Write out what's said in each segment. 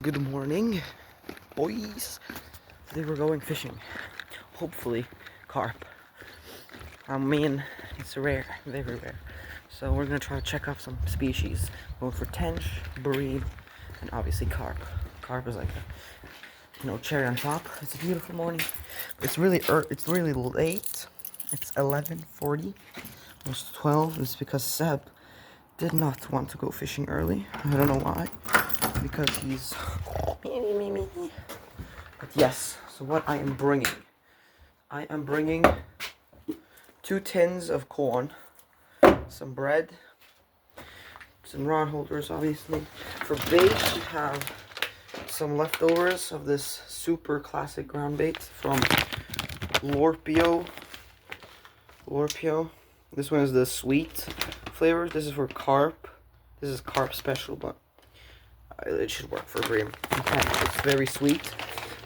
Good morning, boys. Today we're going fishing. Hopefully, carp. I mean, it's rare, very rare. So we're gonna try to check out some species. Going for tench, bream, and obviously carp. Carp is like a, cherry on top. It's a beautiful morning. It's really late. It's 11:40, almost 12. It's because Seb did not want to go fishing early. I don't know why. Because he's but yes, so what I am bringing 2 tins of corn, some bread, some rod holders obviously. For bait we have some leftovers of this super classic ground bait from Lorpio. This one is the sweet flavor. This is for carp. This is carp special, but it should work for bream. Okay, it's very sweet.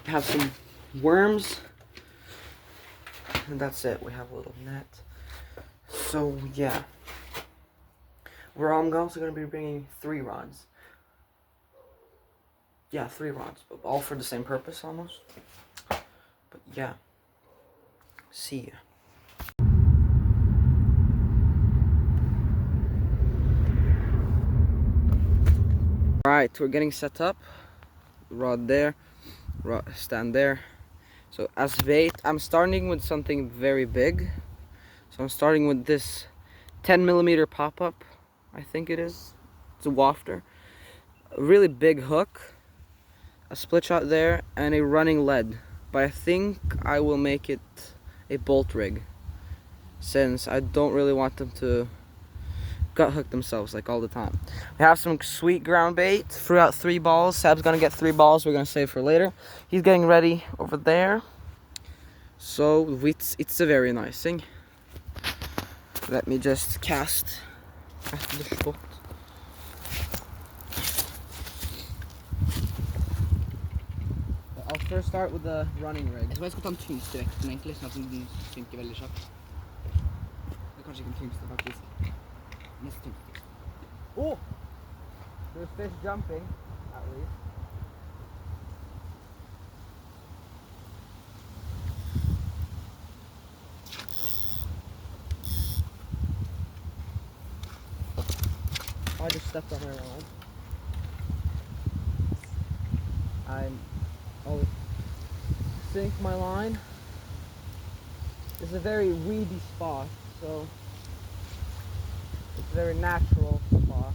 We have some worms, and that's it. We have a little net. So yeah, I'm also gonna be bringing 3 rods. Yeah, 3 rods, but all for the same purpose almost. But yeah, see ya. Alright, we're getting set up. Rod there, stand there. So as bait, I'm starting with something very big. So I'm starting with this 10mm pop-up, I think it is. It's a wafter. A really big hook, a split shot there, and a running lead. But I think I will make it a bolt rig, since I don't really want them to gut hook themselves like all the time. We have some sweet ground bait. Threw out 3 balls. Seb's gonna get 3 balls. We're gonna save for later. He's getting ready over there. So it's a very nice thing. Let me just cast at the spot. I'll first start with the running rig. Jeg tror jeg skal ta den tyngste vekten egentlig, sånn at den synker veldig kjapt. Det er kanskje ikke den tyngste faktisk. Neste tyngste. Oh! There's fish jumping, at least. I just stepped on my rod. I'll sink my line. It's a very weedy spot, so it's a very natural spot.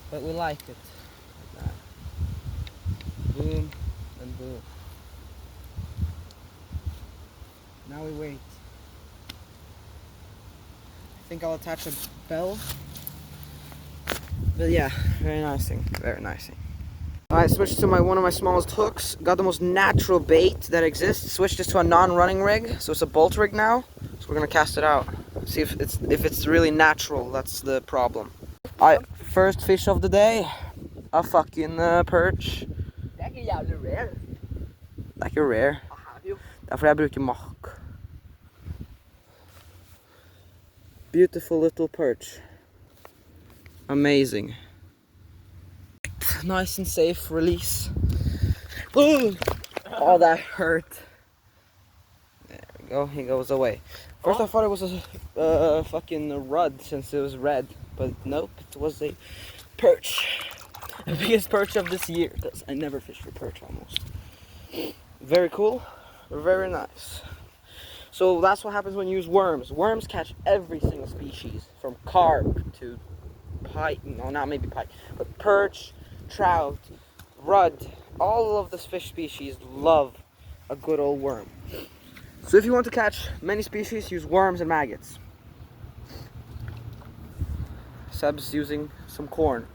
But we like it. Like that. Boom and boom. Now we wait. I think I'll attach a bell. But yeah, very nice thing. Very nice thing. Alright, switched to one of my smallest hooks. Got the most natural bait that exists. Switched this to a non-running rig, so it's a bolt rig now. So we're gonna cast it out. See if it's really natural. That's the problem. Alright, first fish of the day. A fucking perch. Det er ikke jævlig rare. Det er ikke rare. Det er fordi jeg bruker makk. Beautiful little perch. Amazing. Nice and safe release. Ooh. Oh, that hurt. There we go. He goes away. First I thought it was a fucking rudd since it was red, but nope, it was a perch. The biggest perch of this year, because I never fished for perch almost. Very cool. Very nice. So that's what happens when you use worms. Worms catch every single species, from carp to pike, no, not maybe pike, but perch, trout, rudd. All of the fish species love a good old worm. So if you want to catch many species, use worms and maggots. Seb's using some corn.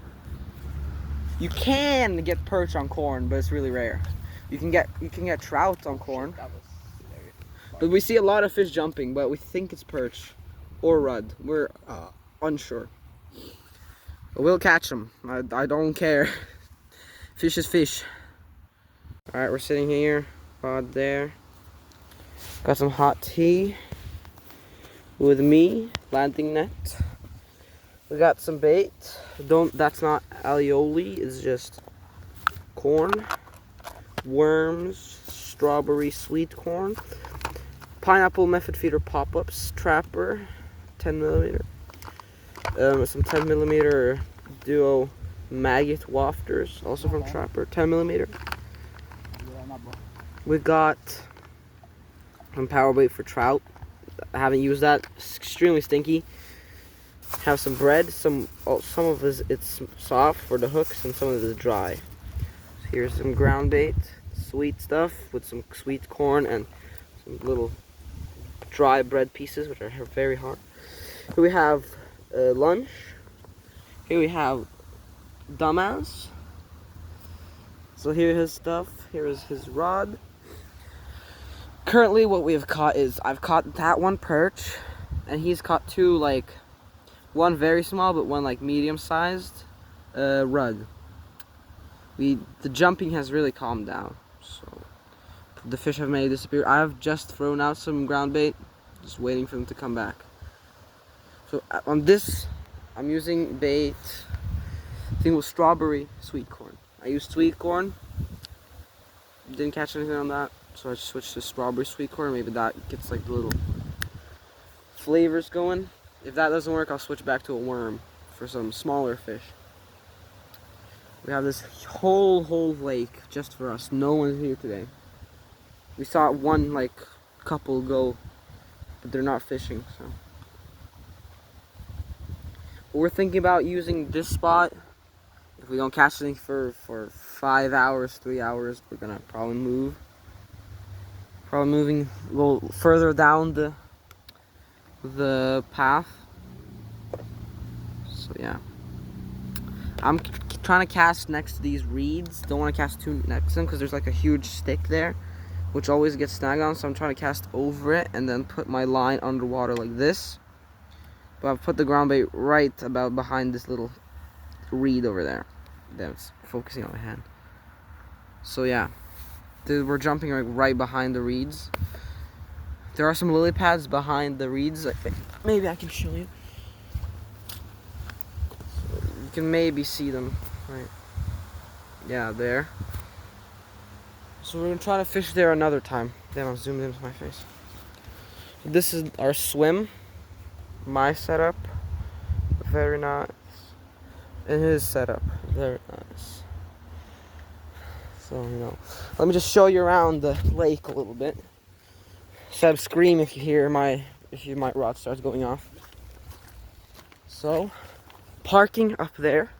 You can get perch on corn, but it's really rare. You can get trout on corn. But we see a lot of fish jumping, but we think it's perch or rudd. We're unsure. But we'll catch them. I don't care. Fish is fish. Alright, we're sitting here. Rod there. Got some hot tea. with me, landing net. We got some bait. That's not alioli, it's just corn, worms, strawberry sweet corn, pineapple method feeder pop-ups, trapper, 10mm, some 10mm duo maggot wafters, also from Trapper, 10mm. We got some power bait for trout. I haven't used that. It's extremely stinky. Have some bread. Some of it's soft for the hooks, and some of it is dry. So here's some ground bait, sweet stuff with some sweet corn and some little dry bread pieces, which are very hard. Here we have lunch. Here we have dumbass. So here's his stuff. Here is his rod. Currently what we have caught is, I've caught that one perch, and he's caught two, like, one very small but one like medium sized rug. The jumping has really calmed down, so the fish have made disappear. I have just thrown out some ground bait, just waiting for them to come back. So on this, I'm using bait, I think it was strawberry sweet corn. I used sweet corn, didn't catch anything on that, so I just switched to strawberry sweet corn. Maybe that gets like the little flavors going. If that doesn't work, I'll switch back to a worm for some smaller fish. We have this whole lake just for us. No one's here today. We saw one like couple go, but they're not fishing, so. But we're thinking about using this spot. If we don't catch anything for 5 hours, 3 hours, we're gonna probably move. Probably moving a little further down the path. So yeah, I'm trying to cast next to these reeds. Don't want to cast too next to them because there's like a huge stick there, which always gets snagged on. So I'm trying to cast over it and then put my line underwater like this. But I've put the ground bait right about behind this little reed over there. That's focusing on my hand. So yeah, we're jumping like right behind the reeds. There are some lily pads behind the reeds. Maybe I can show you. So you can maybe see them, right? Yeah, there. So we're gonna try to fish there another time. Damn, I'm zoomed into my face. This is our swim. My setup, very nice. And his setup, very nice. So, you know, let me just show you around the lake a little bit. Seb, scream if you hear my rod starts going off. So, parking up there.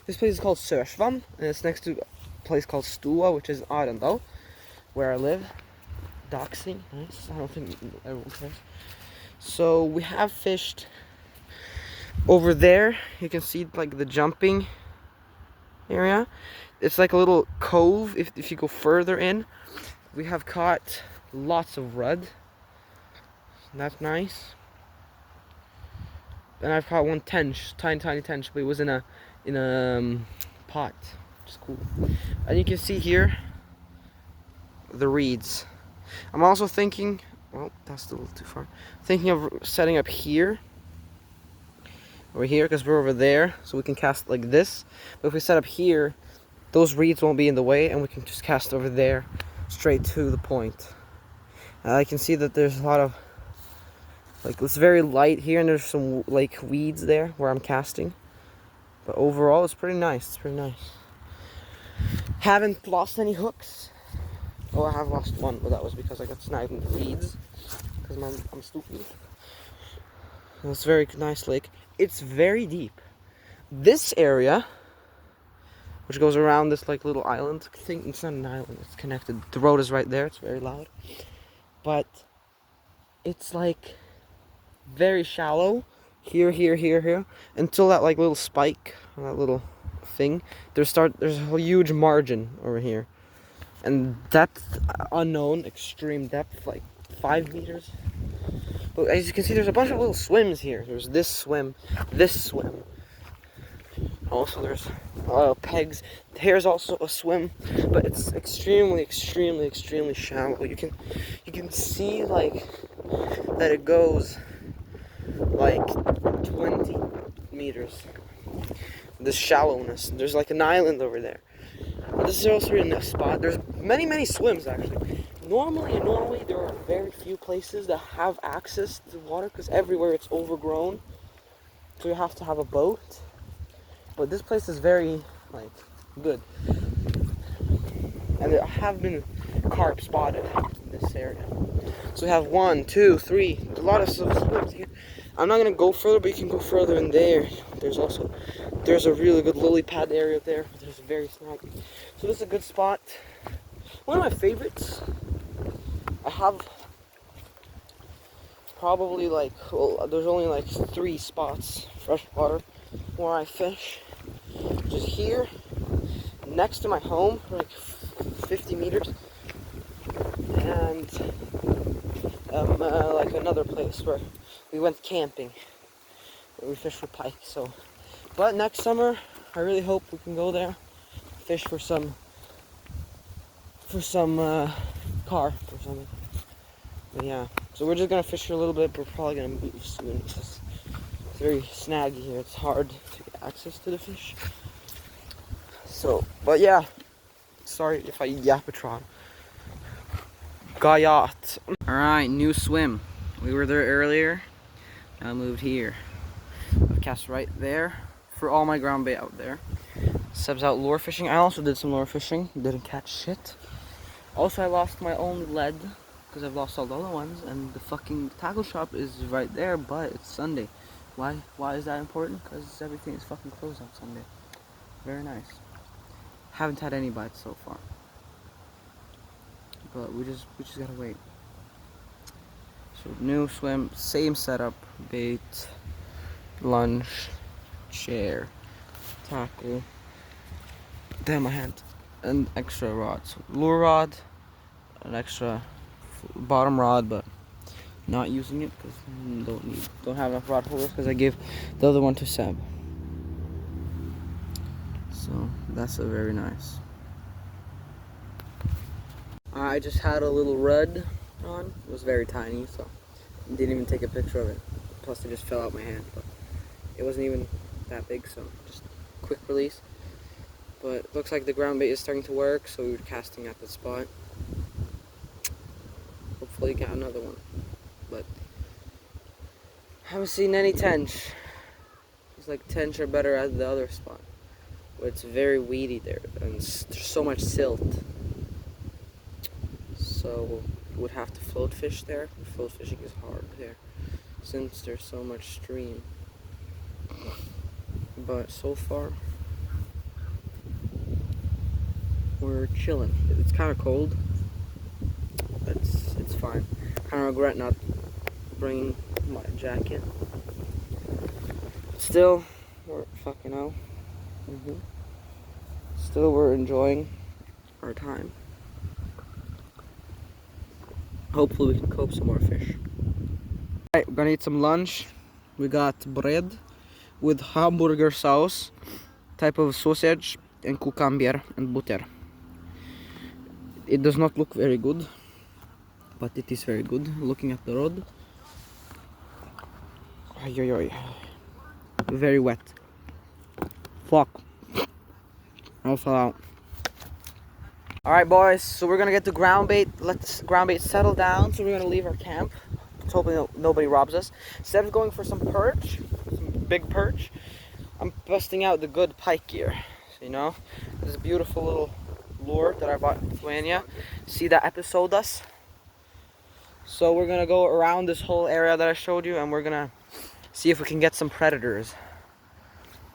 This place is called Sørsvann, and it's next to a place called Stua, which is in Arendal, where I live. Doxing, nice. I don't think everyone cares. So we have fished over there. You can see like the jumping area. It's like a little cove. If you go further in, we have caught lots of rudd. That's nice. And I've caught one tench, tiny tench, but it was in a pot, which is cool. And you can see here the reeds. I'm also thinking, well, that's a little too far. Thinking of setting up here, over here, because we're over there, so we can cast like this. But if we set up here, those reeds won't be in the way, and we can just cast over there, straight to the point. And I can see that there's a lot of, like, it's very light here, and there's some like weeds there where I'm casting. But overall, it's pretty nice. It's pretty nice. Haven't lost any hooks. Oh, I have lost one, but that was because I got snagged in the reeds. Because I'm stupid. It's a very nice lake. It's very deep. This area, which goes around this like little island thing, it's not an island, it's connected. The road is right there, it's very loud. But it's like very shallow. Here, until that like little spike, that little thing. There's a huge margin over here. And depth unknown, extreme depth, like 5 meters. But as you can see, there's a bunch of little swims here. There's this swim. Also, there's pegs. Here's also a swim, but it's extremely shallow. You can see like that it goes like 20 meters. The shallowness. There's like an island over there. But this is also a nice spot. There's many swims actually. Normally in Norway there are very few places that have access to water because everywhere it's overgrown. So you have to have a boat. But this place is very like good. And there have been carp spotted in this area. So we have 1, 2, 3, a lot of swims here. I'm not gonna go further, but you can go further in there. There's a really good lily pad area there. There's a very snaggy. So this is a good spot. One of my favorites. I have probably like, well, there's only like 3 spots, freshwater, where I fish. Just here, next to my home, like 50 meters, and like another place where we went camping, where we fished for pike. So, but next summer, I really hope we can go there, fish for some carp or something. But yeah, so we're just gonna fish for a little bit. But we're probably gonna move soon because it's very snaggy here. It's hard to get access to the fish. So, but yeah, sorry if I yapatron. Gayat. Alright, new swim. We were there earlier. Now I moved here. I've cast right there for all my ground bait out there. Seb's out lure fishing. I also did some lure fishing. Didn't catch shit. Also, I lost my own lead because I've lost all the other ones. And the fucking tackle shop is right there, but it's Sunday. Why is that important? Because everything is fucking closed on Sunday. Very nice. Haven't had any bites so far. But we just gotta wait. So new swim, same setup, bait, lunge, chair, tackle, damn my hand, and extra rods. So lure rod, an extra bottom rod, but not using it because don't have enough rod holders because I gave the other one to Seb. So that's a very nice. I just had a little rud on. It was very tiny, so I didn't even take a picture of it. Plus it just fell out my hand, but it wasn't even that big, so just quick release. But it looks like the ground bait is starting to work, so we were casting at the spot. Hopefully get another one. But I haven't seen any tench. It's like tench are better at the other spot. But it's very weedy there, and there's so much silt. So would have to float fish there. Float fishing is hard there since there's so much stream. But so far we're chilling. It's kind of cold. It's fine. Kind of regret not bringing my jacket. Still, we're fucking out. Still, we're enjoying our time. Hopefully we can cope some more fish. Alright, we're gonna eat some lunch. We got bread with hamburger sauce, type of sausage, and cucumber and butter. It does not look very good, but it is very good. Looking at the road. Very wet. Fuck. I fell out. Alright boys, so we're gonna get the ground bait, let the ground bait settle down, so we're gonna leave our camp. Let's hope nobody robs us. Instead of going for some perch, some big perch, I'm busting out the good pike gear. So, you know, this beautiful little lure that I bought in Lithuania. See that episode us? So we're gonna go around this whole area that I showed you, and we're gonna see if we can get some predators.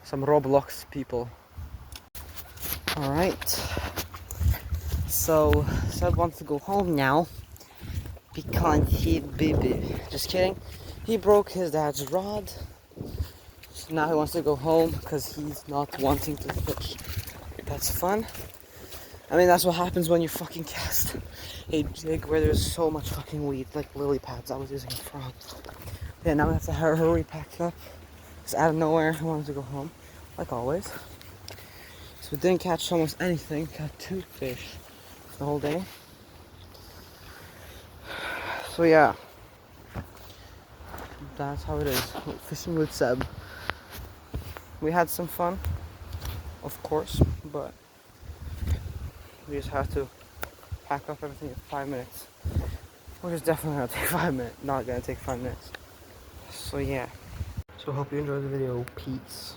Some Roblox people. Alright. So, Seb wants to go home now because just kidding. He broke his dad's rod. So now he wants to go home because he's not wanting to fish. That's fun. I mean, that's what happens when you fucking cast a jig where there's so much fucking weed, like lily pads. I was using a frog. Yeah, now we have to hurry pack up. Because out of nowhere, I wanted to go home, like always. So we didn't catch almost anything. Caught 2 fish the whole day. So yeah, that's how it is. Fishing with Seb. We had some fun, of course, but we just have to pack up everything in 5 minutes. Which is definitely gonna take 5 minutes. Not gonna take 5 minutes. So yeah. So hope you enjoyed the video. Peace.